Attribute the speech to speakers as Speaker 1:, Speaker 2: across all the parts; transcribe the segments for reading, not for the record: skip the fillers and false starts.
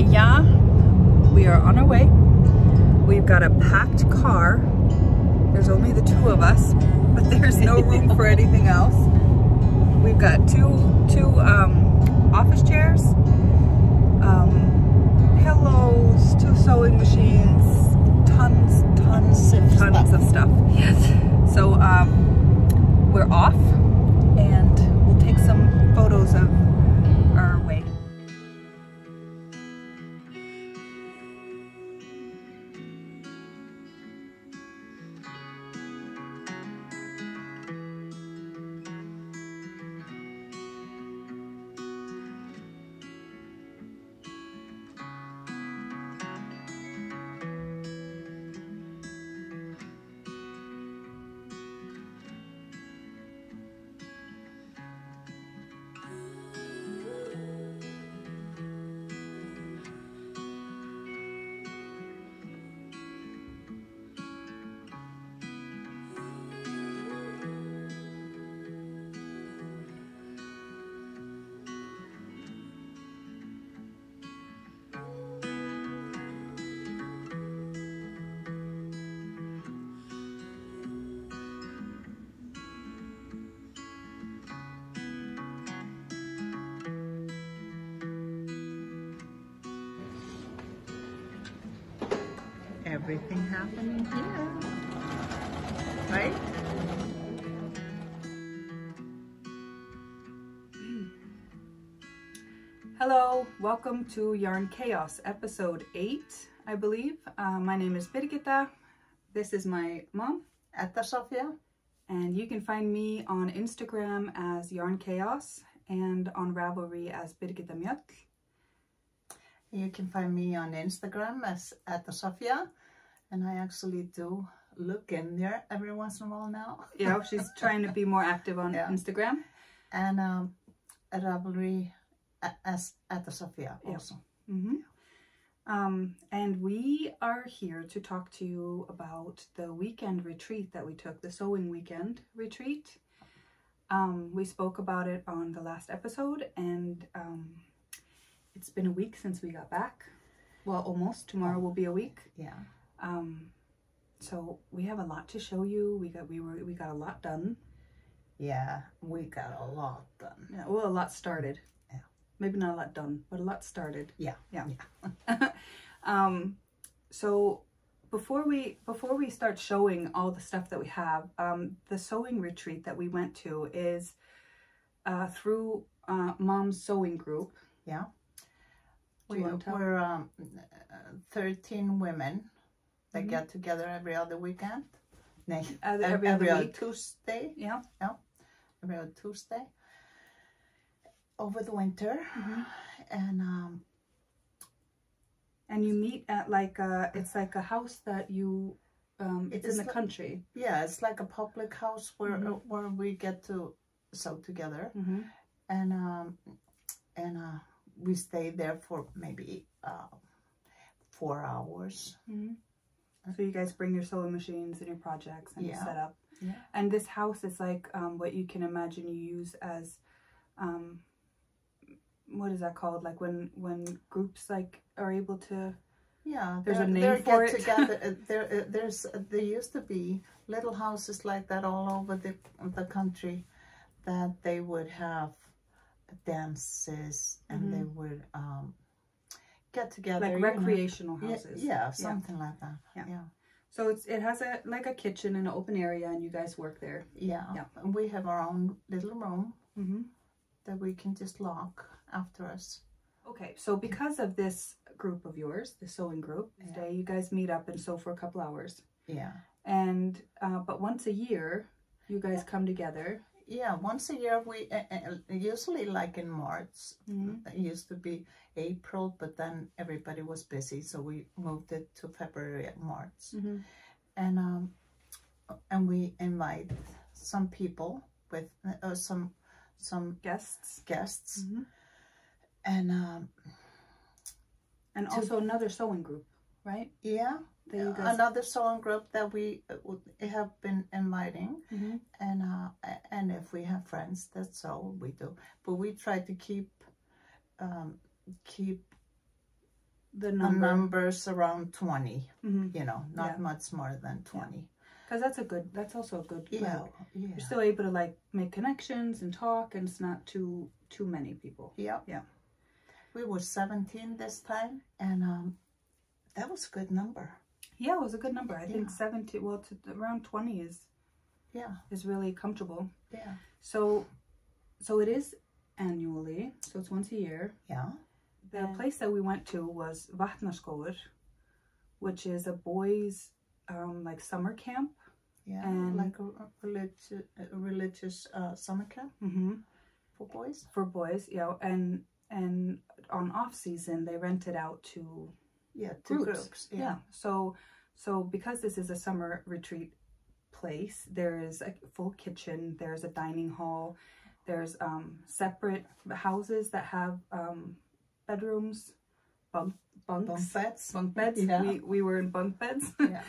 Speaker 1: Yeah, we are on our way. We've got a packed car. There's only the two of us, but there's no room for anything else. We've got two office chairs, pillows, 2 sewing machines, tons of stuff. Yes. So we're off, and we'll take some photos of our way. Everything happening here, right? Hello, welcome to Yarn Chaos, episode 8, I believe. My name is Birgitta. This is my mom,
Speaker 2: Edda Soffías.
Speaker 1: And you can find me on Instagram as Yarn Chaos and on Ravelry as Birgitta Mjöll.
Speaker 2: You can find me on Instagram as Edda Soffías. And I actually do look in there every once in a while now.
Speaker 1: Yeah, she's trying to be more active on Instagram.
Speaker 2: And at Ravelry as Edda Soffías also.
Speaker 1: Yeah. Mm-hmm. And we are here to talk to you about the weekend retreat that we took, the sewing weekend retreat. We spoke about it on the last episode, and it's been a week since we got back. Well, almost. Tomorrow will be a week.
Speaker 2: Yeah.
Speaker 1: So we have a lot to show you. We got a lot done.
Speaker 2: Yeah, we got a lot done.
Speaker 1: Yeah, well, a lot started.
Speaker 2: Yeah.
Speaker 1: Maybe not a lot done, but a lot started.
Speaker 2: Yeah.
Speaker 1: Yeah. So before we start showing all the stuff that we have, the sewing retreat that we went to is through Mom's Sewing Group.
Speaker 2: Yeah. We're 13 women that get together every other weekend. No,
Speaker 1: every other week.
Speaker 2: Tuesday.
Speaker 1: Yeah.
Speaker 2: Yeah. Every other Tuesday. Over the winter.
Speaker 1: And you meet at like it's like a house that you it's in the country.
Speaker 2: Yeah, it's like a public house where we get to sew together. And we stay there for maybe 4 hours.
Speaker 1: So you guys bring your sewing machines and your projects and you set up.
Speaker 2: Yeah.
Speaker 1: And this house is like what you can imagine you use as what is that called? Like when groups like are able to.
Speaker 2: Yeah,
Speaker 1: there's a name for it.
Speaker 2: Together. There used to be little houses like that all over the country, that they would have dances and they would get together,
Speaker 1: like recreational houses.
Speaker 2: Yeah, something like that. Yeah.
Speaker 1: So it has like a kitchen and an open area, and you guys work there.
Speaker 2: Yeah. And we have our own little room that we can just lock after us.
Speaker 1: Okay, so because of this group of yours, the sewing group, today you guys meet up and sew for a couple hours.
Speaker 2: Yeah.
Speaker 1: And but once a year, you guys come together.
Speaker 2: Yeah, once a year. We usually like in March. It used to be April, but then everybody was busy, so we moved it to February and March. And we invite some people with some guests,
Speaker 1: and also another sewing group, right?
Speaker 2: Yeah. Another sewing group that we have been inviting, and if we have friends that sew, we do. But we try to keep
Speaker 1: the number.
Speaker 2: Numbers around 20,
Speaker 1: Mm-hmm.
Speaker 2: you know, not much more than 20.
Speaker 1: Because that's also a good,
Speaker 2: Yeah,
Speaker 1: like,
Speaker 2: yeah.
Speaker 1: you're still able to like make connections and talk, and it's not too many people.
Speaker 2: Yeah.
Speaker 1: Yeah.
Speaker 2: We were 17 this time, and that was a good number.
Speaker 1: Yeah, it was a good number. I think 17, well, around 20 is really comfortable.
Speaker 2: Yeah.
Speaker 1: So it is annually, so it's once a year.
Speaker 2: Yeah.
Speaker 1: The place that we went to was Vatnaskógur, which is a boys' like summer camp.
Speaker 2: Yeah,
Speaker 1: and
Speaker 2: like a religious summer camp for boys.
Speaker 1: For boys, yeah, and on off season they rent it out to groups. Yeah. So because this is a summer retreat place, there is a full kitchen, there's a dining hall, there's separate houses that have bedrooms, bunk beds.
Speaker 2: Yeah.
Speaker 1: We were in bunk beds.
Speaker 2: Yeah.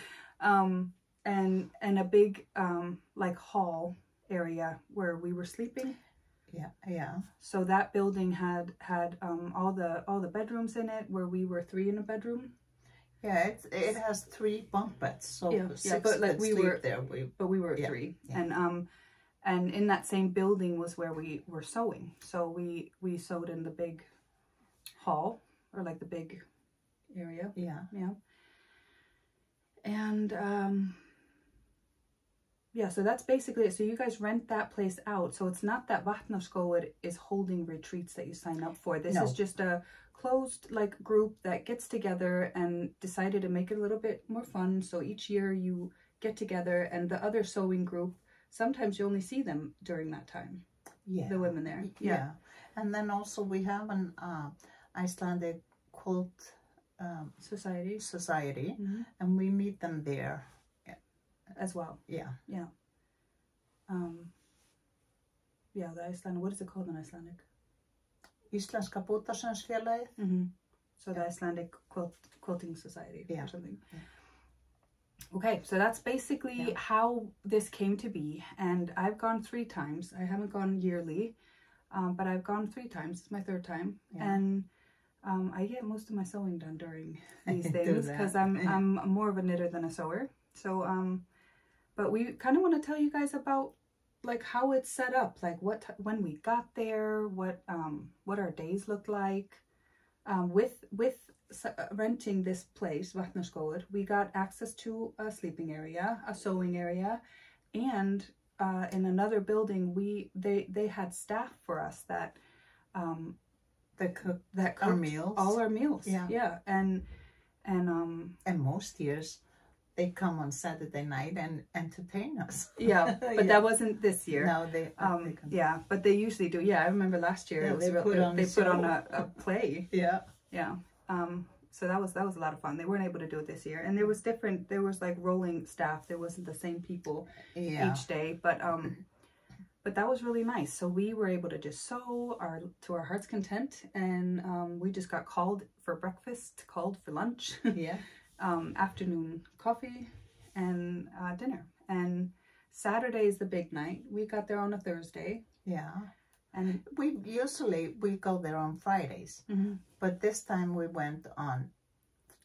Speaker 1: And a big like hall area where we were sleeping.
Speaker 2: Yeah, yeah.
Speaker 1: So that building had all the bedrooms in it, where we were 3 in a bedroom.
Speaker 2: Yeah, it has 3 bunk beds, so 6
Speaker 1: but like we
Speaker 2: sleep
Speaker 1: were
Speaker 2: there.
Speaker 1: We were 3, and in that same building was where we were sewing. So we sewed in the big hall, or like the big area.
Speaker 2: Yeah.
Speaker 1: And so that's basically it. So you guys rent that place out. So it's not that Vatnaskógur is holding retreats that you sign up for. This is just a closed like group that gets together and decided to make it a little bit more fun. So each year you get together, and the other sewing group, sometimes you only see them during that time.
Speaker 2: Yeah.
Speaker 1: The women there.
Speaker 2: Yeah. And then also we have an Icelandic quilt society, and we meet them there
Speaker 1: as well.
Speaker 2: Yeah.
Speaker 1: The Icelandic, what is it called in Icelandic?
Speaker 2: Íslenska Bútasaumsfélagið.
Speaker 1: So the Icelandic quilting society or something.
Speaker 2: Yeah.
Speaker 1: Okay, so that's basically how this came to be. And I've gone 3 times. I haven't gone yearly, but I've gone 3 times. It's my 3rd time.
Speaker 2: Yeah.
Speaker 1: And I get most of my sewing done during these things, because I'm more of a knitter than a sewer. So but we kind of want to tell you guys about like how it's set up, like when we got there, what our days looked like. With renting this place, Vatnaskógur, we got access to a sleeping area, a sewing area, and in another building they had staff for us that cooked
Speaker 2: our meals,
Speaker 1: all our meals. And
Speaker 2: most years they come on Saturday night and entertain us.
Speaker 1: But that wasn't this year.
Speaker 2: No, they
Speaker 1: but they usually do. I remember last year it was they put on a play. So that was a lot of fun. They weren't able to do it this year, and there was like rolling staff. There wasn't the same people each day, but that was really nice. So we were able to just sew to our heart's content, and we just got called for breakfast, called for lunch, afternoon coffee, and dinner. And Saturday is the big night. We got there on a Thursday. And
Speaker 2: we go there on Fridays, but this time we went on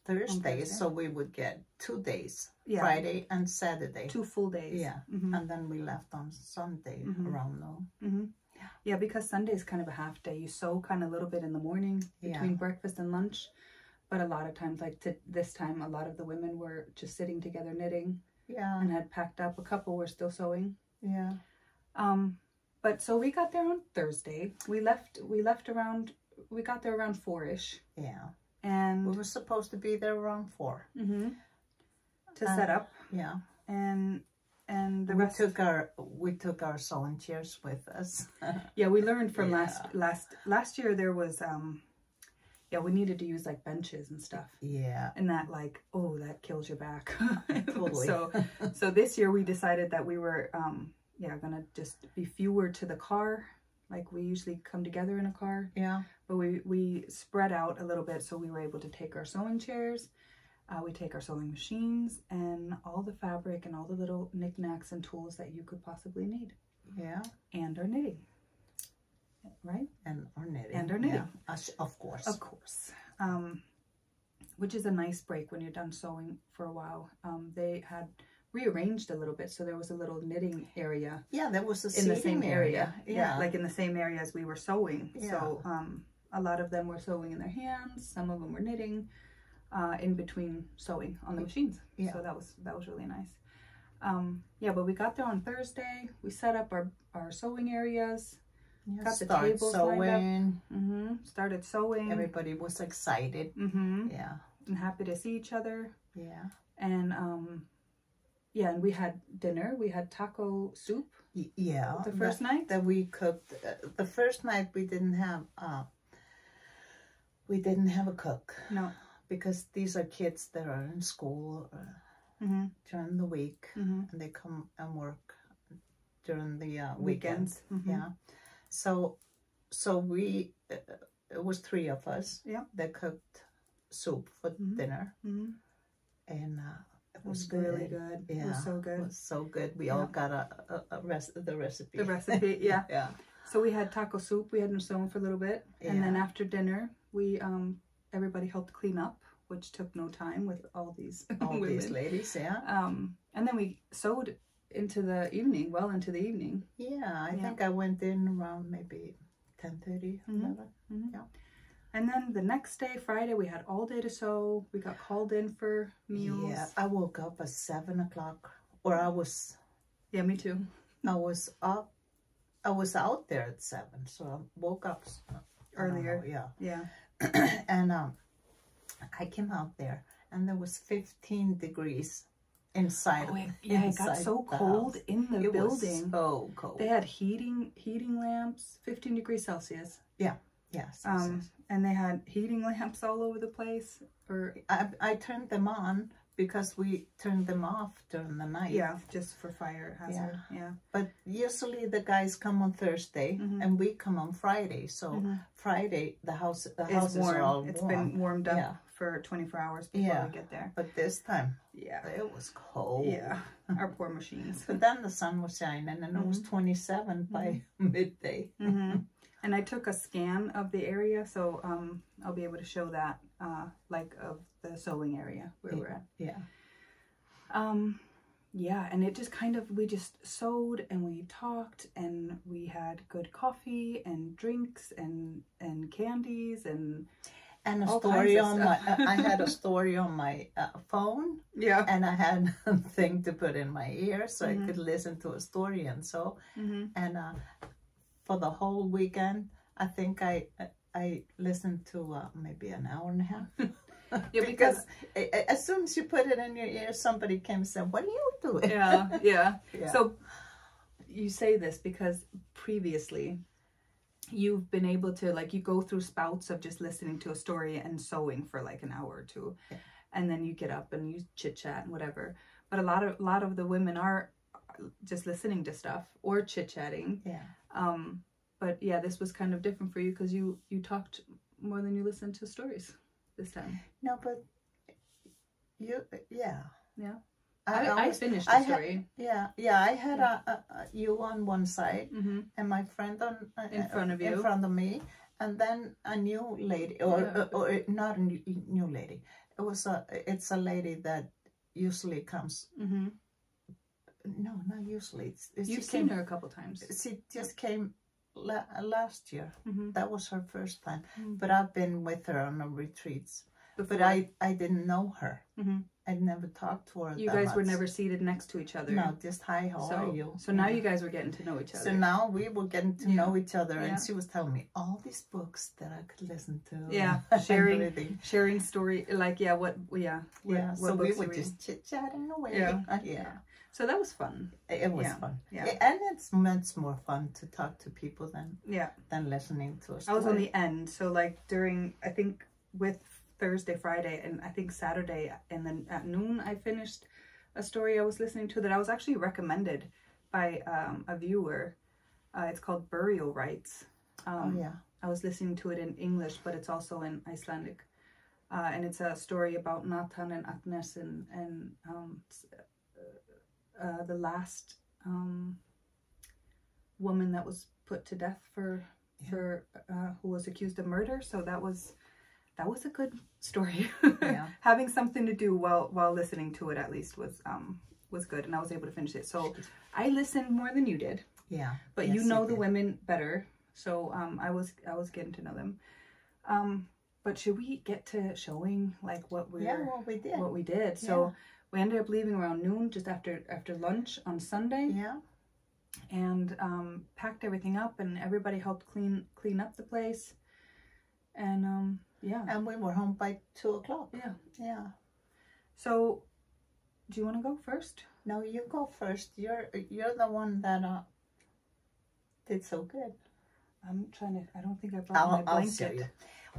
Speaker 2: Thursday, so we would get 2 days, Friday and Saturday.
Speaker 1: 2 full days.
Speaker 2: And then we left on Sunday around noon.
Speaker 1: Because Sunday is kind of a half day. You sew kind of a little bit in the morning between breakfast and lunch, but a lot of times, like this time, a lot of the women were just sitting together knitting. And had packed up. A couple were still sewing. But so we got there on Thursday. We got there around 4-ish. And
Speaker 2: we were supposed to be there around 4.
Speaker 1: To set up. And
Speaker 2: we took our sewing chairs with us.
Speaker 1: We learned from last year there was we needed to use like benches and stuff. And that that kills your back.
Speaker 2: Totally.
Speaker 1: So this year we decided that we were gonna just be fewer to the car. Like we usually come together in a car. But we spread out a little bit, so we were able to take our sewing chairs, we take our sewing machines, and all the fabric and all the little knickknacks and tools that you could possibly need. And our knitting. Right?
Speaker 2: And our knitting.
Speaker 1: Of course. which is a nice break when you're done sewing for a while. They had rearranged a little bit, so there was a little knitting area.
Speaker 2: Yeah, there was
Speaker 1: in the same area.
Speaker 2: Yeah,
Speaker 1: like in the same area as we were sewing.
Speaker 2: Yeah.
Speaker 1: So a lot of them were sewing in their hands. Some of them were knitting in between sewing on the machines.
Speaker 2: Yeah.
Speaker 1: So that was really nice. Yeah, but we got there on Thursday. We set up our sewing areas.
Speaker 2: Yeah,
Speaker 1: Got the
Speaker 2: start
Speaker 1: tables
Speaker 2: sewing.
Speaker 1: lined up. Started sewing.
Speaker 2: Everybody was excited. Yeah.
Speaker 1: And happy to see each other.
Speaker 2: Yeah.
Speaker 1: And yeah, and we had dinner. We had taco soup.
Speaker 2: Yeah.
Speaker 1: The first night
Speaker 2: that we cooked. The first night we didn't have a cook.
Speaker 1: No.
Speaker 2: Because these are kids that are in school during the week, and they come and work during the weekends. Yeah. So we it was 3 of us.
Speaker 1: Yeah.
Speaker 2: That cooked soup for dinner, and it was good.
Speaker 1: Really good.
Speaker 2: Yeah,
Speaker 1: it was so good.
Speaker 2: It was so good. We all got the recipe.
Speaker 1: The recipe, yeah.
Speaker 2: Yeah.
Speaker 1: So we had taco soup. We had them sewn for a little bit, and then after dinner, we everybody helped clean up, which took no time with all these
Speaker 2: these ladies. Yeah.
Speaker 1: And then we sewed into the evening, well into the evening.
Speaker 2: Yeah, I think I went in around maybe 10:30, 11. Yeah.
Speaker 1: And then the next day, Friday, we had all day to sew. We got called in for meals.
Speaker 2: Yeah, I woke up at 7 o'clock, or I was.
Speaker 1: Yeah, me too.
Speaker 2: I was up. I was out there at 7, so I woke up
Speaker 1: earlier.
Speaker 2: Yeah. And I came out there, and there was 15 degrees inside.
Speaker 1: It got so cold in the building.
Speaker 2: Was so cold.
Speaker 1: They had heating lamps, 15 degrees Celsius.
Speaker 2: Yeah. Yes.
Speaker 1: And they had heating lamps all over the place.
Speaker 2: I turned them on because we turned them off during the night.
Speaker 1: Yeah, just for fire hazard. Yeah.
Speaker 2: But usually the guys come on Thursday and we come on Friday. So Friday the houses are all warm.
Speaker 1: It's been warmed up for 24 hours before we get there.
Speaker 2: But this time, it was cold.
Speaker 1: Yeah, our poor machines.
Speaker 2: But then the sun was shining, and it was 27 by midday.
Speaker 1: And I took a scan of the area, so I'll be able to show that, like of the sewing area where we're at.
Speaker 2: Yeah.
Speaker 1: Yeah, and it just we just sewed and we talked and we had good coffee and drinks and candies and
Speaker 2: a story on my. I had a story on my phone.
Speaker 1: Yeah.
Speaker 2: And I had a thing to put in my ear so I could listen to a story and so. And for the whole weekend, I think I listened to maybe an hour and a half.
Speaker 1: Yeah,
Speaker 2: because as soon as you put it in your ear, somebody came and said, "What are you doing?"
Speaker 1: Yeah. So you say this because previously you've been able to, like, you go through spouts of just listening to a story and sewing for like an hour or two, and then you get up and you chit chat and whatever. But a lot of the women are just listening to stuff or chit chatting.
Speaker 2: Yeah.
Speaker 1: But yeah, this was kind of different for you because you talked more than you listened to stories this time.
Speaker 2: No, but you,
Speaker 1: yeah. I finished the story.
Speaker 2: I had you on one side and my friend on
Speaker 1: in front of you,
Speaker 2: in front of me, and then a new lady, or not a new lady. It's a lady that usually comes. No, not usually.
Speaker 1: You've seen her a couple times.
Speaker 2: She just came last year. That was her first time. But I've been with her on the retreats. Before. But I didn't know her. I'd never talked to her.
Speaker 1: You guys were never seated next to each other.
Speaker 2: No, just hi, how are you?
Speaker 1: So now you guys were getting to know each other.
Speaker 2: So now we were getting to know each other, and she was telling me all these books that I could listen to.
Speaker 1: Yeah, sharing story, like what
Speaker 2: so we were just chit chatting away. Yeah.
Speaker 1: So that was fun.
Speaker 2: It was fun. Yeah, and it's much more fun to talk to people than listening to a story.
Speaker 1: I was on the end, so like during, I think with Thursday, Friday, and I think Saturday, and then at noon I finished a story I was listening to that I was actually recommended by a viewer. It's called Burial Rites. I was listening to it in English, but it's also in Icelandic, and it's a story about Nathan and Agnes and the last woman that was put to death for who was accused of murder. So that was that was a good story.
Speaker 2: Yeah.
Speaker 1: Having something to do while listening to it at least was good, and I was able to finish it. So I listened more than you did.
Speaker 2: Yeah.
Speaker 1: But you know the women better, so I was getting to know them. But should we get to showing like what we did? So we ended up leaving around noon, just after lunch on Sunday.
Speaker 2: Yeah.
Speaker 1: And packed everything up, and everybody helped clean up the place. And yeah.
Speaker 2: And we were home by 2:00.
Speaker 1: Yeah.
Speaker 2: Yeah.
Speaker 1: So, do you want to go first?
Speaker 2: No, you go first. You're the one that did so good.
Speaker 1: I'm trying to. I don't think I brought my blanket.
Speaker 2: I'll show you.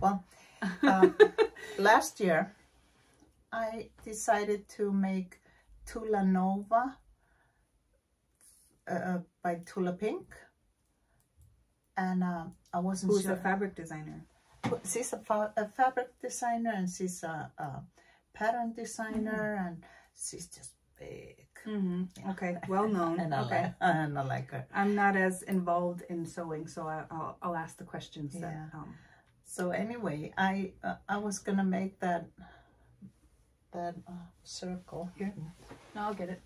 Speaker 2: Well, last year I decided to make Tula Nova by Tula Pink, and I wasn't sure.
Speaker 1: Who's a fabric designer?
Speaker 2: She's a fabric designer, and she's a pattern designer, and she's just big.
Speaker 1: Yeah. Okay, well known.
Speaker 2: And I like her.
Speaker 1: I'm not as involved in sewing, so I'll ask the questions.
Speaker 2: Yeah. So anyway, I was gonna make that circle.
Speaker 1: Here. No, I'll get it.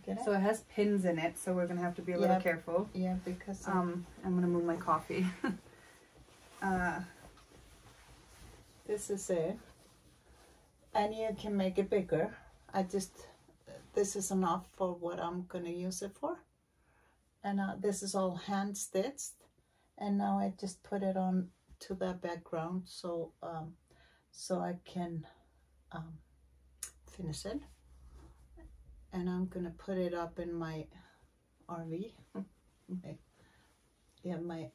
Speaker 2: Get it?
Speaker 1: So it has pins in it, so we're gonna have to be a little careful.
Speaker 2: Yeah, because
Speaker 1: I'm gonna move my coffee.
Speaker 2: This is it, and you can make it bigger. This is enough for what I'm gonna use it for, and this is all hand stitched, and now I just put it on to the background so I can finish it, and I'm gonna put it up in my RV, my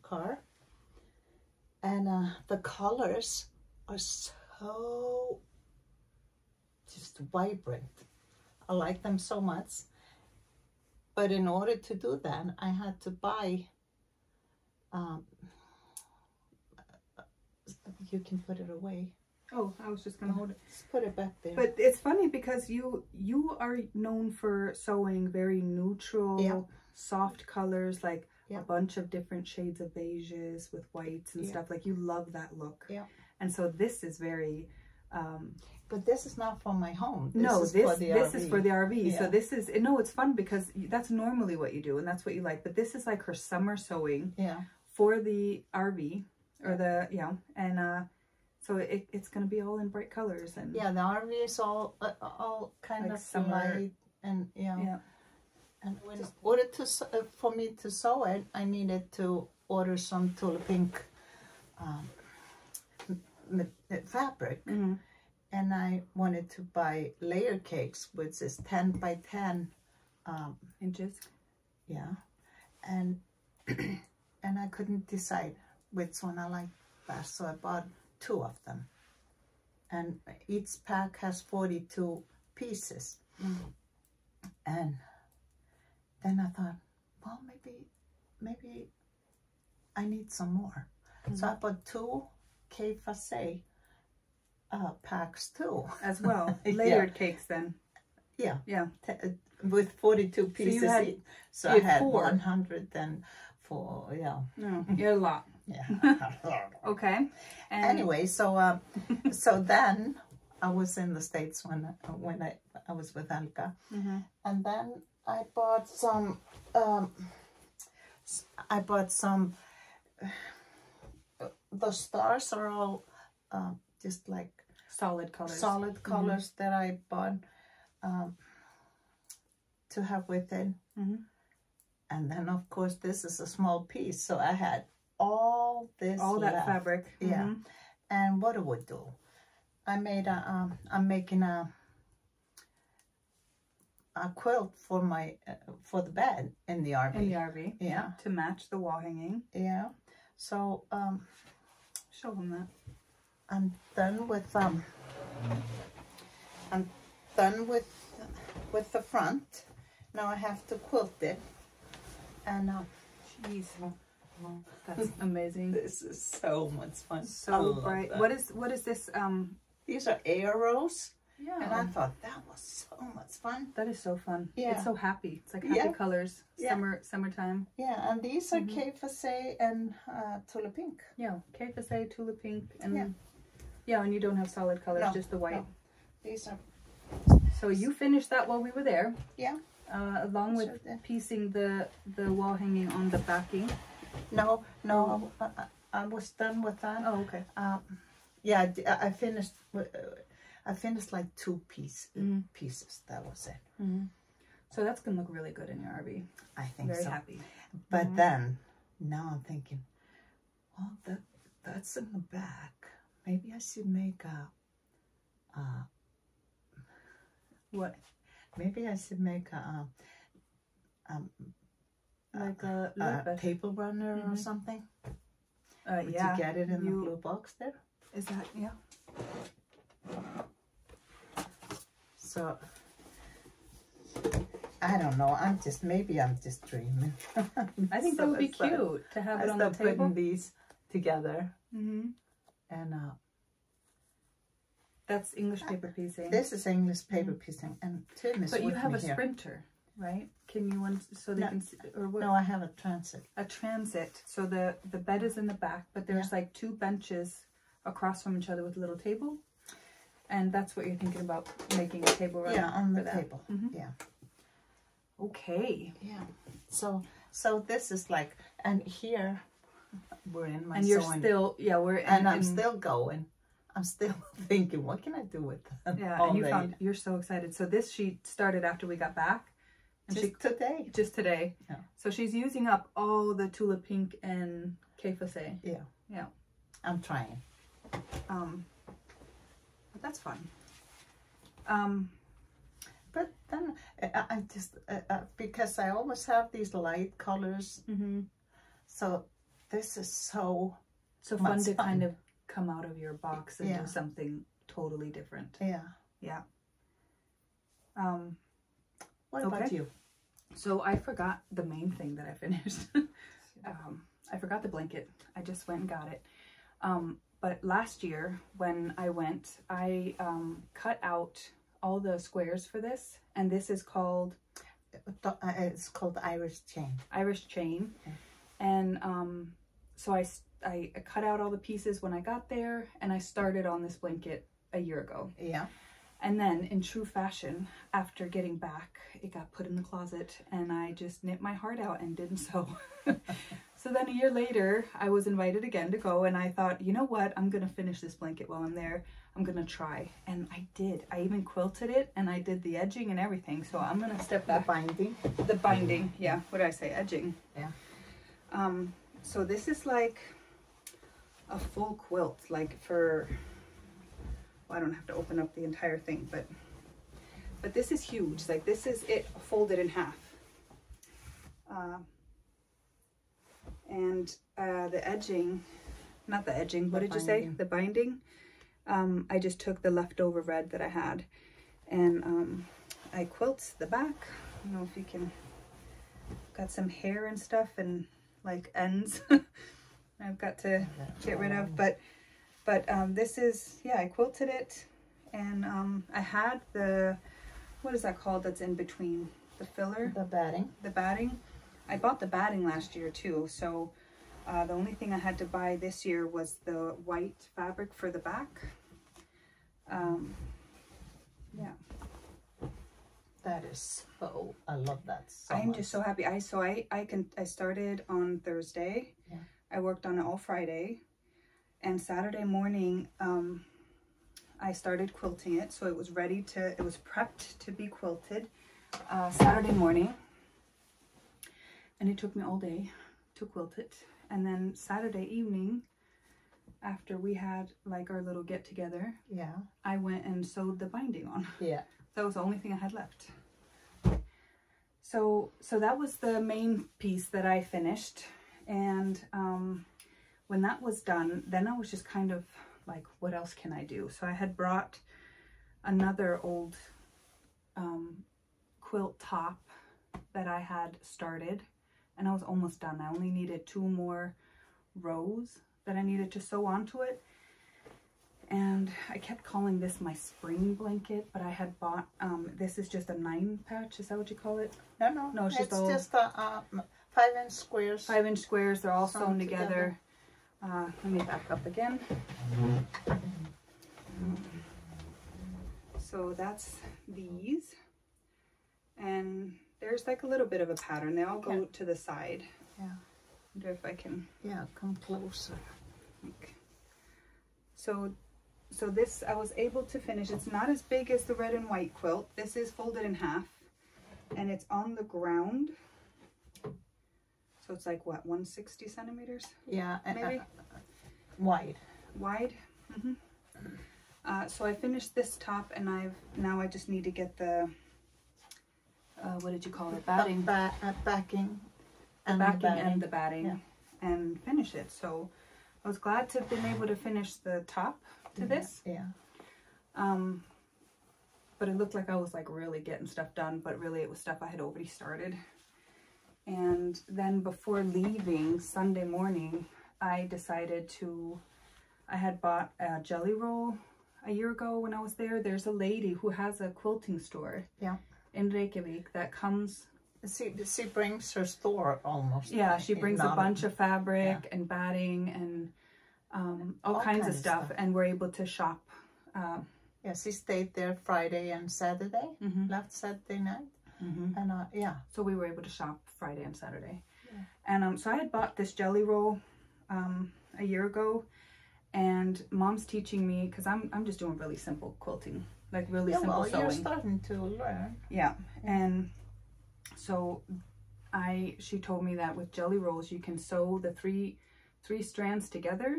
Speaker 2: car. And the colors are so just vibrant. I like them so much. But in order to do that, I had to buy, you can put it away.
Speaker 1: Oh, I was just gonna hold it.
Speaker 2: Just put it back there.
Speaker 1: But it's funny because you are known for sewing very neutral, soft colors, like a bunch of different shades of beiges with whites and stuff. Like, you love that look.
Speaker 2: Yeah.
Speaker 1: And so this is very
Speaker 2: but this is not for my home.
Speaker 1: This is for the RV.
Speaker 2: Yeah.
Speaker 1: So this is, no, it's fun because that's normally what you do and that's what you like. But this is like her summer sewing for the RV or and so it's going to be all in bright colors. And
Speaker 2: the RV is all kind
Speaker 1: like
Speaker 2: of
Speaker 1: summer
Speaker 2: light and And in order for me to sew it, I needed to order some Tula Pink fabric. And I wanted to buy layer cakes, which is 10 by 10
Speaker 1: inches.
Speaker 2: Yeah. And I couldn't decide which one I liked best, so I bought 2 of them. And each pack has 42 pieces. And then I thought, well, maybe I need some more. So I bought 2 K-Facé packs too.
Speaker 1: As well. Layered cakes then.
Speaker 2: Yeah.
Speaker 1: Yeah.
Speaker 2: With 42 pieces each. So I had 100 then for,
Speaker 1: No, you're a lot.
Speaker 2: Yeah.
Speaker 1: Okay. And
Speaker 2: anyway, so so then I was in the States when I was with Elka. And then I bought some the stars are all just like
Speaker 1: solid colors
Speaker 2: that I bought to have with it. And then of course this is a small piece, so I had all that
Speaker 1: fabric.
Speaker 2: And what do I do? I made I'm making a quilt for my for the bed in the RV.
Speaker 1: In the RV, to match the wall hanging.
Speaker 2: Yeah. So
Speaker 1: show them that.
Speaker 2: I'm done with the front. Now I have to quilt it. And
Speaker 1: jeez, that's amazing.
Speaker 2: This is so much fun.
Speaker 1: So bright. What is this?
Speaker 2: These are arrows,
Speaker 1: Yeah.
Speaker 2: And I thought that was so much fun.
Speaker 1: That is so fun.
Speaker 2: Yeah.
Speaker 1: It's so happy. It's like happy colors.
Speaker 2: Yeah.
Speaker 1: Summertime.
Speaker 2: Yeah, and these are K-Facé and Tulip Pink.
Speaker 1: Yeah, K-Facé, Tulip Pink, and and you don't have solid colors, just the white.
Speaker 2: No. These are.
Speaker 1: So you finished that while we were there.
Speaker 2: Yeah.
Speaker 1: Along with piecing the wall hanging on the backing.
Speaker 2: No, I was done with that.
Speaker 1: Oh, okay.
Speaker 2: Yeah, I finished. I finished like 2 pieces. That was it.
Speaker 1: So that's gonna look really good in your RV.
Speaker 2: I think so.
Speaker 1: Very happy.
Speaker 2: But then, now I'm thinking, well, that's in the back. Maybe I should make a
Speaker 1: what?
Speaker 2: Maybe I should make a
Speaker 1: like a
Speaker 2: table runner or something. Would
Speaker 1: yeah.
Speaker 2: you get it in the blue box there?
Speaker 1: Is that
Speaker 2: So I don't know. Maybe I'm just dreaming.
Speaker 1: I think that would be cute to have it on the table.
Speaker 2: Putting these together. And
Speaker 1: that's English paper piecing.
Speaker 2: This is English paper piecing, and Tim is with me here.
Speaker 1: But you have a sprinter, right? Can you so they can see, or what?
Speaker 2: No, I have a transit.
Speaker 1: A transit. So the bed is in the back, but there's like 2 benches across from each other with a little table, and that's what you're thinking about, making a table runner.
Speaker 2: Yeah, on the table. Yeah.
Speaker 1: Okay.
Speaker 2: Yeah. So this is like, and here we're in my
Speaker 1: and you're
Speaker 2: sewing.
Speaker 1: Still we're in,
Speaker 2: and I'm still going. I'm still thinking, what can I do with that?
Speaker 1: Yeah, and you're so excited. So this she started after we got back. And
Speaker 2: today.
Speaker 1: Just today.
Speaker 2: Yeah.
Speaker 1: So she's using up all the Tulip Pink and K-Facé.
Speaker 2: Yeah.
Speaker 1: Yeah.
Speaker 2: I'm trying.
Speaker 1: But that's fun.
Speaker 2: But then I just, because I always have these light colors. So this is so
Speaker 1: fun to kind of come out of your box and do something totally different.
Speaker 2: Yeah.
Speaker 1: Yeah.
Speaker 2: What about you?
Speaker 1: So I forgot the main thing that I finished. I forgot the blanket. I just went and got it. But last year when I went, I cut out all the squares for this, and this is called...
Speaker 2: It's called Irish chain.
Speaker 1: Irish chain. Okay. And so I cut out all the pieces when I got there, and I started on this blanket a year ago.
Speaker 2: Yeah.
Speaker 1: And then, in true fashion, after getting back, it got put in the closet, and I just knit my heart out and didn't sew. So then a year later, I was invited again to go, and I thought, you know what? I'm going to finish this blanket while I'm there. I'm going to try. And I did. I even quilted it, and I did the edging and everything. So I'm going to step back.
Speaker 2: The binding?
Speaker 1: The binding, yeah. What did I say? Edging.
Speaker 2: Yeah.
Speaker 1: So this is like a full quilt, like for... Well, I don't have to open up the entire thing, but this is huge. Like this is it folded in half. And the edging, not the edging, what did you say? The binding. I just took the leftover red that I had, and I quilt the back. I don't know if you can, got some hair and stuff and like ends I've got to get rid of, but this is, yeah, I quilted it, and I had the, what is that called that's in between? The filler?
Speaker 2: The batting. The
Speaker 1: batting. I bought the batting last year too, so the only thing I had to buy this year was the white fabric for the back. Yeah.
Speaker 2: That is so, I love that so
Speaker 1: I'm
Speaker 2: much.
Speaker 1: just so happy. I started on Thursday.
Speaker 2: Yeah.
Speaker 1: I worked on it all Friday. And Saturday morning, I started quilting it. So it was ready to, it was prepped to be quilted Saturday morning. And it took me all day to quilt it. And then Saturday evening, after we had like our little get together,
Speaker 2: yeah,
Speaker 1: I went and sewed the binding on.
Speaker 2: Yeah.
Speaker 1: That was the only thing I had left. So that was the main piece that I finished. And when that was done, then I was just kind of like, what else can I do? So I had brought another old quilt top that I had started, and I was almost done. I only needed 2 more rows that I needed to sew onto it. And I kept calling this my spring blanket, but I had bought, this is just a 9-patch, is that what you call it?
Speaker 2: No,
Speaker 1: it's
Speaker 2: just
Speaker 1: all,
Speaker 2: just a 5-inch squares.
Speaker 1: 5-inch squares, they're all sewn together. Let me back up again. So that's these. And there's like a little bit of a pattern. They all go to the side.
Speaker 2: Yeah.
Speaker 1: Wonder if I can.
Speaker 2: Yeah, come closer.
Speaker 1: Okay. So this I was able to finish. It's not as big as the red and white quilt. This is folded in half, and it's on the ground. So it's like what, 160 centimeters?
Speaker 2: Yeah,
Speaker 1: maybe
Speaker 2: wide.
Speaker 1: Wide. So I finished this top, and now I just need to get the what did you call it? Batting.
Speaker 2: Backing.
Speaker 1: The backing and the batting, and finish it. So I was glad to have been able to finish the top to this.
Speaker 2: Yeah.
Speaker 1: But it looked like I was like really getting stuff done, but really it was stuff I had already started. And then before leaving Sunday morning, I decided I had bought a jelly roll a year ago when I was there. There's a lady who has a quilting store in Reykjavik that comes.
Speaker 2: She brings her store almost.
Speaker 1: Yeah, she brings a bunch of fabric and batting and all kinds of stuff, and we're able to shop.
Speaker 2: Yeah, she stayed there Friday and Saturday, left Saturday night. And
Speaker 1: so we were able to shop Friday and Saturday. And so I had bought this jelly roll a year ago, and Mom's teaching me, because I'm just doing really simple quilting, like really simple sewing.
Speaker 2: You're starting to learn.
Speaker 1: Yeah. And so she told me that with jelly rolls you can sew the three strands together,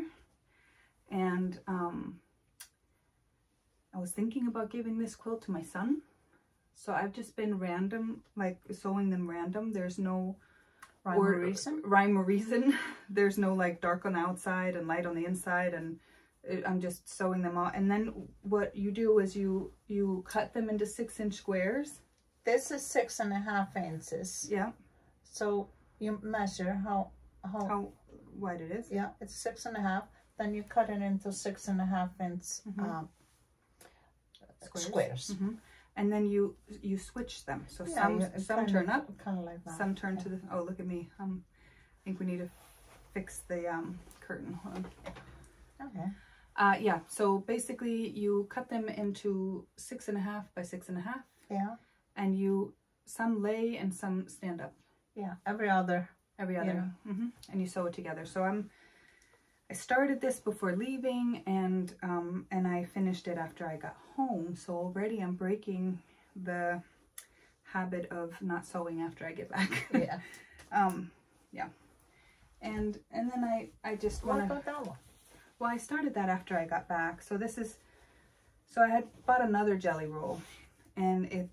Speaker 1: and I was thinking about giving this quilt to my son. So I've just been random, like sewing them random. There's no rhyme or reason. There's no like dark on the outside and light on the inside, and I'm just sewing them all. And then what you do is you cut them into 6-inch squares.
Speaker 2: This is 6.5 inches.
Speaker 1: Yeah. So
Speaker 2: you measure how
Speaker 1: wide it is.
Speaker 2: Yeah, it's 6.5. Then you cut it into 6.5 inch squares.
Speaker 1: And then you switch them. So some turn up,
Speaker 2: kind of like that.
Speaker 1: Some turn to the. Oh, look at me. I think we need to fix the curtain. Hold on.
Speaker 2: Okay.
Speaker 1: Yeah. So basically, you cut them into 6.5 by 6.5.
Speaker 2: Yeah.
Speaker 1: And some lay and some stand up.
Speaker 2: Yeah. Every other.
Speaker 1: Yeah. And you sew it together. So I started this before leaving, and I finished it after I got home. So already I'm breaking the habit of not sewing after I get back.
Speaker 2: Yeah.
Speaker 1: Yeah. And then I just want to.
Speaker 2: What about that one?
Speaker 1: Well, I started that after I got back. So so I had bought another jelly roll, and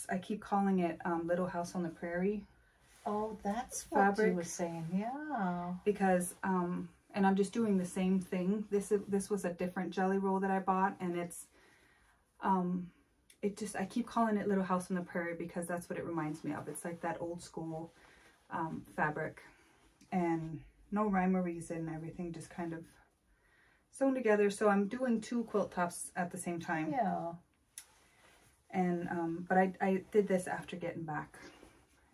Speaker 1: I keep calling it Little House on the Prairie.
Speaker 2: Oh, that's
Speaker 1: fabric.
Speaker 2: What you were saying. Yeah.
Speaker 1: Because and I'm just doing the same thing. This was a different jelly roll that I bought, and it's I keep calling it Little House on the Prairie because that's what it reminds me of. It's like that old school fabric, and no rhyme or reason, everything just kind of sewn together. So I'm doing 2 quilt tops at the same time.
Speaker 2: Yeah.
Speaker 1: And but I did this after getting back,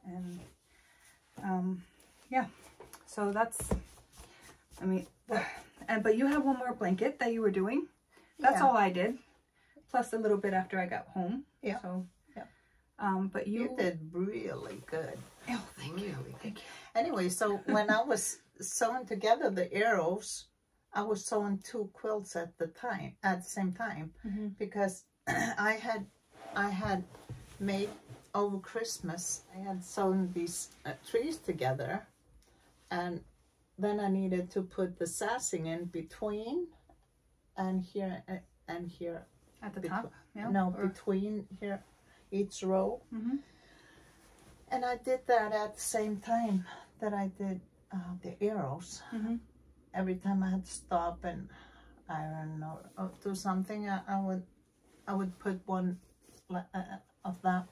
Speaker 1: and yeah, so that's, I mean, but you have one more blanket that you were doing. That's all I did, plus a little bit after I got home.
Speaker 2: Yeah.
Speaker 1: So but
Speaker 2: you did really good.
Speaker 1: Oh, thank you. Thank you.
Speaker 2: Anyway, so when I was sewing together the arrows, I was sewing 2 quilts at the same time, because I had made over Christmas, I had sewn these trees together, and then I needed to put the sassing in between and here and here.
Speaker 1: At the top? Yeah.
Speaker 2: No, between here, each row. And I did that at the same time that I did the arrows. Every time I had to stop and iron or do something, I would put one of that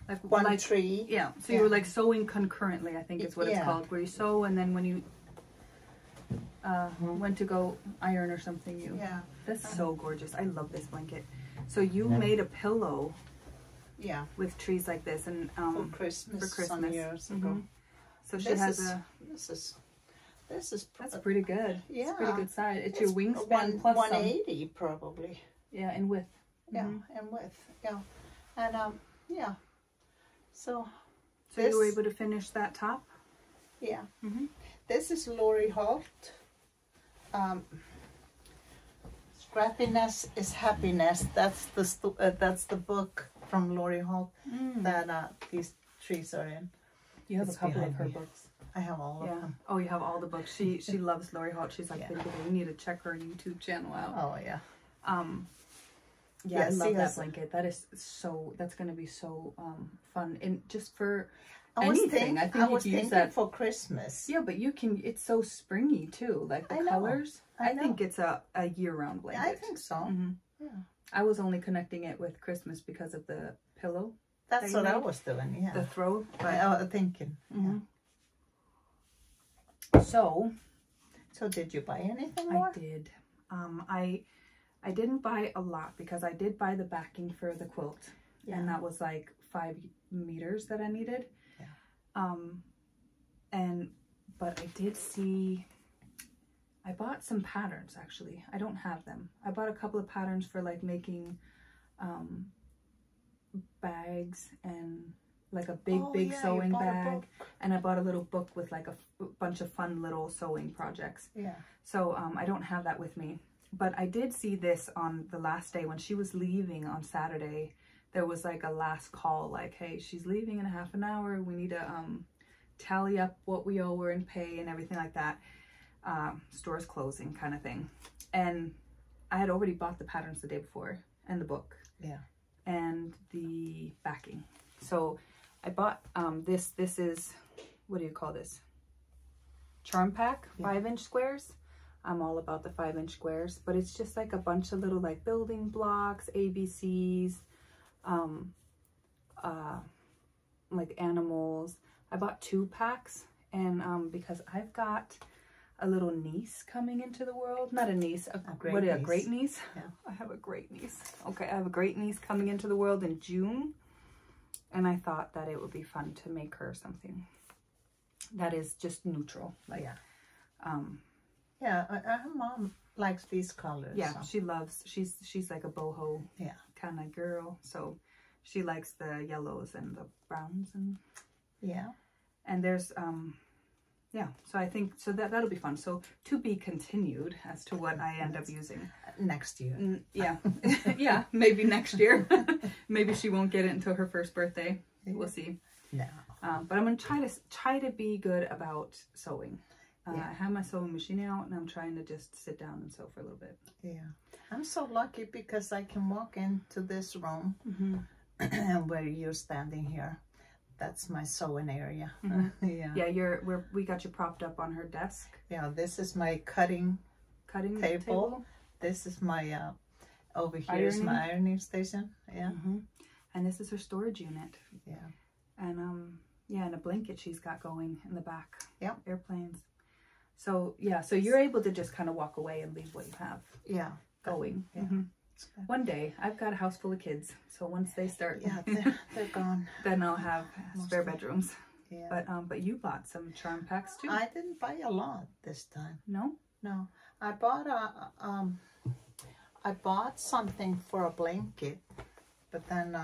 Speaker 1: like
Speaker 2: one tree.
Speaker 1: Yeah. So you were like sewing concurrently, I think is what it's called, where you sew, and then when you went to go iron or something.
Speaker 2: Yeah.
Speaker 1: That's so gorgeous. I love this blanket. So you made a pillow.
Speaker 2: Yeah.
Speaker 1: With trees like this and
Speaker 2: for Christmas. Some years ago.
Speaker 1: So she has
Speaker 2: This is
Speaker 1: that's pretty good.
Speaker 2: Yeah.
Speaker 1: It's pretty good size. It's your wingspan plus
Speaker 2: 180 probably.
Speaker 1: Yeah, in width.
Speaker 2: Yeah, in width. Yeah. And yeah. So
Speaker 1: you were able to finish that top?
Speaker 2: Yeah. This is Lori Holt. Scrappiness is happiness. That's the book from Lori Holt that these trees are in.
Speaker 1: You have a couple of her books.
Speaker 2: I have all of them.
Speaker 1: Oh, you have all the books. She loves Lori Holt. She's like, we need to check her YouTube channel out.
Speaker 2: Oh yeah.
Speaker 1: Yeah, I love that blanket. That's going to be so fun. And just for anything, I think
Speaker 2: I was thinking that for Christmas.
Speaker 1: Yeah, but it's so springy too. Like the colors. I think it's a year-round blanket.
Speaker 2: I think so. Yeah.
Speaker 1: I was only connecting it with Christmas because of the pillow.
Speaker 2: That's what I was doing, yeah.
Speaker 1: The throw.
Speaker 2: I was thinking. Yeah.
Speaker 1: So
Speaker 2: did you buy anything more?
Speaker 1: I did. I didn't buy a lot because I did buy the backing for the quilt. Yeah. And that was like 5 meters that I needed. Yeah. But I did see, I bought some patterns actually. I don't have them. I bought a couple of patterns for like making bags and like a big sewing bag. And I bought a little book with like a bunch of fun little sewing projects. Yeah. So I don't have that with me. But I did see this on the last day when she was leaving on Saturday. There was like a last call like, hey, she's leaving in a half an hour. We need to tally up what we owe her and pay and everything like that. Store's closing kind of thing. And I had already bought the patterns the day before and the book. Yeah. And the backing. So I bought this is, what do you call this? Charm pack, 5-inch squares. I'm all about the 5-inch squares, but it's just like a bunch of little like building blocks, ABCs, like animals. I bought 2 packs and because I've got a little niece coming into the world. Not a niece, a great niece. Yeah. I have a great niece. Okay, I have a great niece coming into the world in June. And I thought that it would be fun to make her something that is just neutral. Like,
Speaker 2: her mom likes these colors.
Speaker 1: Yeah, so. She loves, she's like a boho kind of girl. So she likes the yellows and the browns and and there's so I think that'll be fun. So to be continued as to what I end up using
Speaker 2: next year.
Speaker 1: Yeah, maybe next year. Maybe she won't get it until her first birthday. We'll see. No. But I'm gonna try to be good about sewing. I have my sewing machine out and I'm trying to just sit down and sew for a little bit. Yeah. I'm
Speaker 2: so lucky because I can walk into this room where you're standing here. That's my sewing area.
Speaker 1: Yeah, we got you propped up on her desk.
Speaker 2: Yeah, this is my cutting table. This is my over here is my ironing station. Yeah.
Speaker 1: And this is her storage unit. Yeah. And and a blanket she's got going in the back. Yeah. Airplanes. So so you're able to just kind of walk away and leave what you have. Yeah. Going. Yeah. One day, I've got a house full of kids, so once they start,
Speaker 2: they're gone.
Speaker 1: Then I'll have spare bedrooms. Yeah. But you bought some charm packs too.
Speaker 2: I didn't buy a lot this time.
Speaker 1: No.
Speaker 2: No, I bought I bought something for a blanket, but then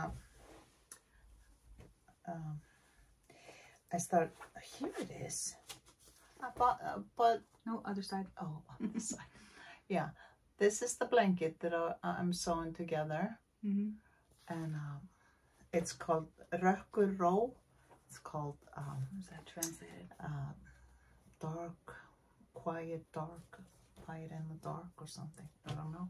Speaker 2: I started. Here it is. I bought, but
Speaker 1: no, other side.
Speaker 2: Oh, other side. Yeah. This is the blanket that I'm sewing together, and it's called Rökkur Ró. It's called
Speaker 1: what's that translated?
Speaker 2: Quiet in the dark or something. I don't know.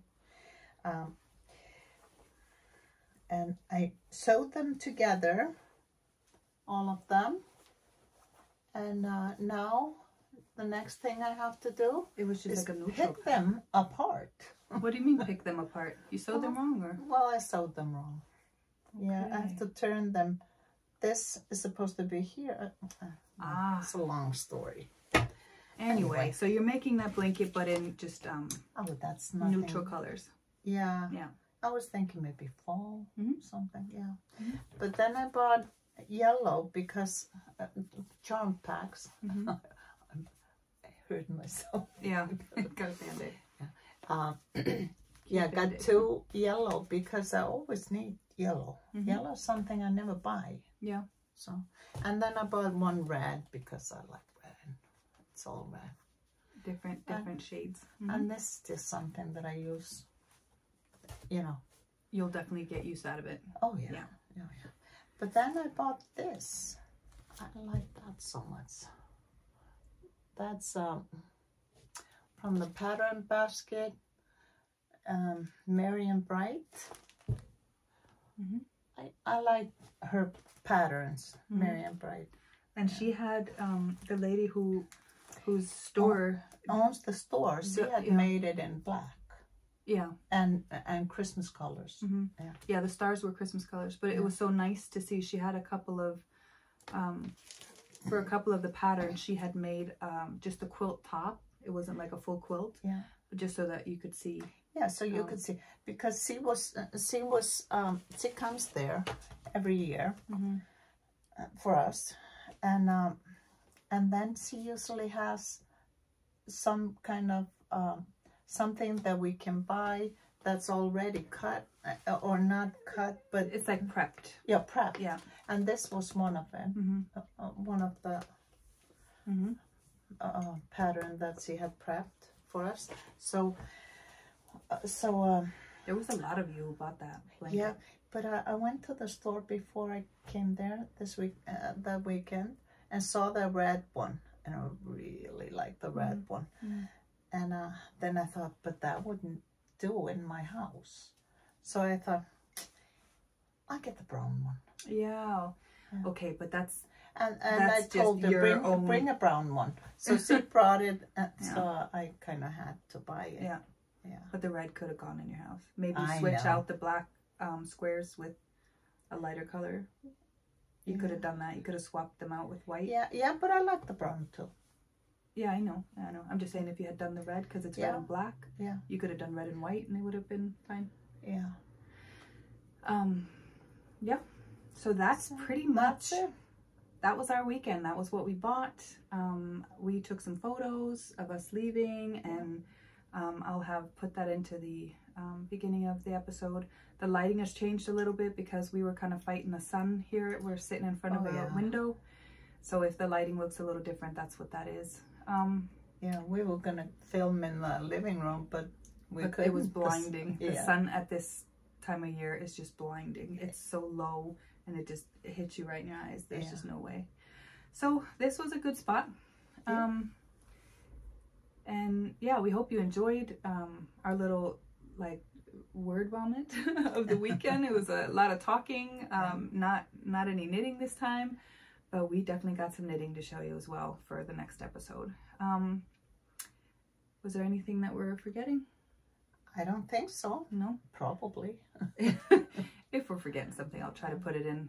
Speaker 2: And I sewed them together, all of them, and now. The next thing I have to do
Speaker 1: is like a
Speaker 2: pick them apart.
Speaker 1: What do you mean pick them apart? You sewed them wrong, or?
Speaker 2: Well, I sewed them wrong. Okay. Yeah, I have to turn them. This is supposed to be here. It's a long story.
Speaker 1: Anyway, so you're making that blanket, but in just
Speaker 2: oh, that's nothing.
Speaker 1: neutral colors.
Speaker 2: Yeah.
Speaker 1: Yeah.
Speaker 2: I was thinking maybe fall, something, yeah. But then I bought yellow because charm packs. I hurt myself.
Speaker 1: Yeah, got a Band-Aid.
Speaker 2: Yeah, got 2 yellow because I always need yellow. Yellow is something I never buy.
Speaker 1: Yeah.
Speaker 2: So, and then I bought 1 red because I like red. It's all red.
Speaker 1: Different shades.
Speaker 2: And this is just something that I use, you know.
Speaker 1: You'll definitely get use out of it.
Speaker 2: Oh, yeah. Yeah. Oh, yeah. But then I bought this. I like that so much. That's from the Pattern Basket, Merry and Bright. I like her patterns, Merry and Bright.
Speaker 1: And she had the lady whose store
Speaker 2: owns the store. She had made it in black.
Speaker 1: Yeah.
Speaker 2: And Christmas colors.
Speaker 1: Yeah, the stars were Christmas colors, but it was so nice to see. She had a couple of for a couple of the patterns she had made just a quilt top. It wasn't like a full quilt. Yeah. Just so that you could see.
Speaker 2: Yeah, so you could see, because she comes there every year for us, and then she usually has some kind of something that we can buy that's already cut or not cut, but
Speaker 1: it's like prepped.
Speaker 2: Yeah, prepped.
Speaker 1: Yeah,
Speaker 2: and this was one of them. One of the pattern that she had prepped for us. So
Speaker 1: there was a lot of you who bought that blanket.
Speaker 2: Yeah, but I went to the store before I came there that weekend, and saw the red one, and I really liked the red one. And then I thought, but that wouldn't do in my house. So I thought, I'll get the brown one.
Speaker 1: Yeah. Okay, but that's
Speaker 2: and I told her, bring a brown one. So she brought it, and so I kind of had to buy it.
Speaker 1: Yeah.
Speaker 2: Yeah.
Speaker 1: But the red could have gone in your house. Maybe switch out the black squares with a lighter color. You could have done that. You could have swapped them out with white.
Speaker 2: Yeah, but I like the brown too.
Speaker 1: Yeah, I know. I'm just saying, if you had done the red, because it's red and black, you could have done red and white, and it would have been fine.
Speaker 2: Yeah.
Speaker 1: Yeah. So that's pretty much it. That was our weekend. That was what we bought. We took some photos of us leaving, and I'll have put that into the beginning of the episode. The lighting has changed a little bit because we were kind of fighting the sun here. We're sitting in front of a window. So if the lighting looks a little different, that's what that is.
Speaker 2: Yeah, we were going to film in the living room, but it
Speaker 1: was blinding. The sun at this time of year is just blinding. It's so low, and it hits you right in your eyes. There's just no way. So this was a good spot. And yeah, we hope you enjoyed our little word vomit of the weekend. It was a lot of talking, not any knitting this time, but we definitely got some knitting to show you as well for the next episode. Was there anything that we're forgetting?
Speaker 2: I don't think so.
Speaker 1: No?
Speaker 2: Probably.
Speaker 1: If we're forgetting something, I'll try to put it in.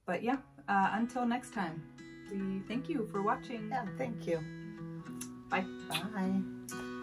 Speaker 1: But yeah, until next time, we thank you for watching.
Speaker 2: Yeah, thank you.
Speaker 1: Bye.
Speaker 2: Bye.